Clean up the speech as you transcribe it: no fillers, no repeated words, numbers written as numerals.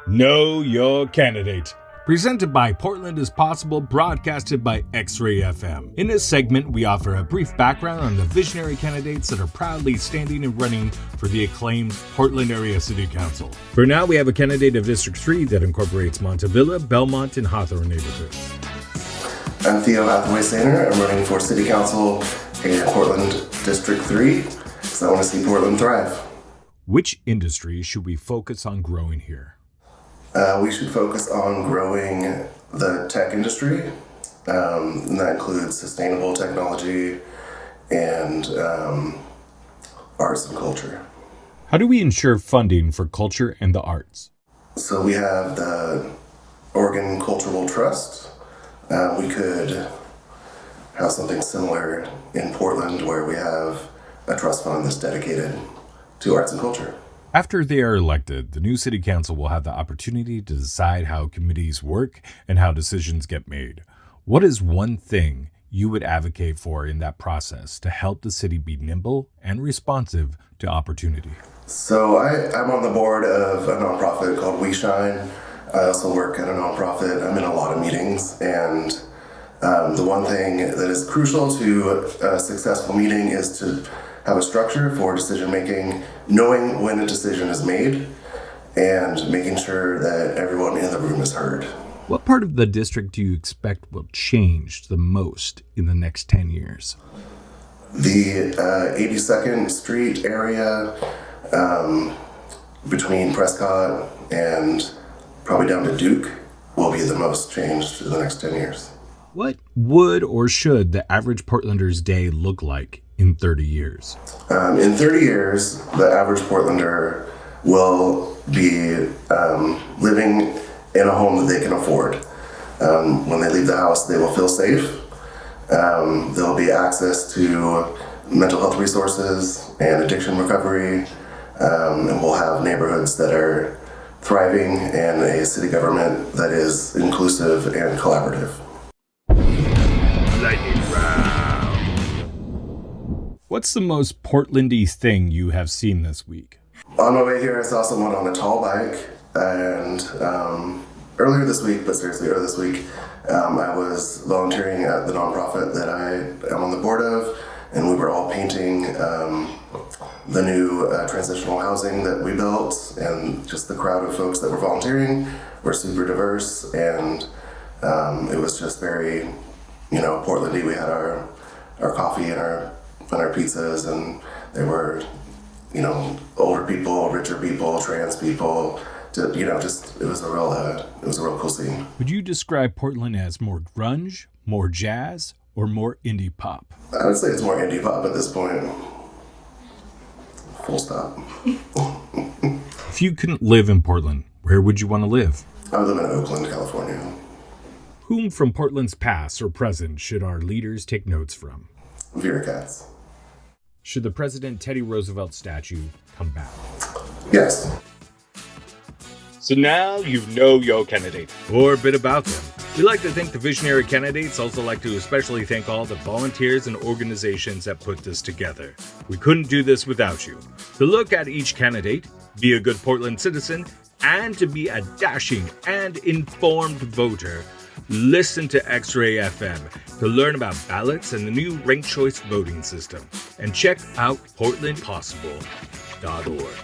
Know Your Candidate. Presented by Portland is Possible, broadcasted by XRAY FM. In this segment, we offer a brief background on the visionary candidates that are proudly standing and running for the acclaimed Portland Area City Council. For now, we have a candidate of District 3 that incorporates Montevilla, Belmont, and Hathaway neighborhoods. I'm Theo Hathaway. I'm running for City Council in Portland District 3 because I want to see Portland thrive. Which industry should we focus on growing here? We should focus on growing the tech industry, and that includes sustainable technology and arts and culture. How do we ensure funding for culture and the arts? So we have the Oregon Cultural Trust. We could have something similar in Portland where we have a trust fund that's dedicated to arts and culture. After they are elected, the new city council will have the opportunity to decide how committees work and how decisions get made. What is one thing you would advocate for in that process to help the city be nimble and responsive to opportunity? So I'm on the board of a nonprofit called We Shine. I also work at a nonprofit. I'm in a lot of meetings, and the one thing that is crucial to a successful meeting is to have a structure for decision making, knowing when a decision is made, and making sure that everyone in the room is heard. What part of the district do you expect will change the most in the next 10 years? The 82nd Street area between Prescott and probably down to Duke will be the most changed in the next 10 years. What would or should the average Portlander's day look like in 30 years? In 30 years, the average Portlander will be living in a home that they can afford. When they leave the house, they will feel safe. There will be access to mental health resources and addiction recovery, and we'll have neighborhoods that are thriving and a city government that is inclusive and collaborative. Lightning round. What's the most Portlandy thing you have seen this week? On my way here, I saw someone on a tall bike, and earlier this week, I was volunteering at the nonprofit that I am on the board of, and we were all painting the new transitional housing that we built, and just the crowd of folks that were volunteering were super diverse, and it was just very, Portlandy. We had our coffee and our pizzas, and they were, older people, richer people, trans people. It was a real cool scene. Would you describe Portland as more grunge, more jazz, or more indie pop? I would say it's more indie pop at this point. Full stop. If you couldn't live in Portland, where would you want to live? I would live in Oakland, California. Whom from Portland's past or present should our leaders take notes from? Vera Katz. Should the President Teddy Roosevelt statue come back? Yes. So now you know your candidate, or a bit about them. We like to thank the visionary candidates, also like to especially thank all the volunteers and organizations that put this together. We couldn't do this without you. To look at each candidate, be a good Portland citizen, and to be a dashing and informed voter, listen to XRAY FM to learn about ballots and the new ranked choice voting system. And check out portlandpossible.org.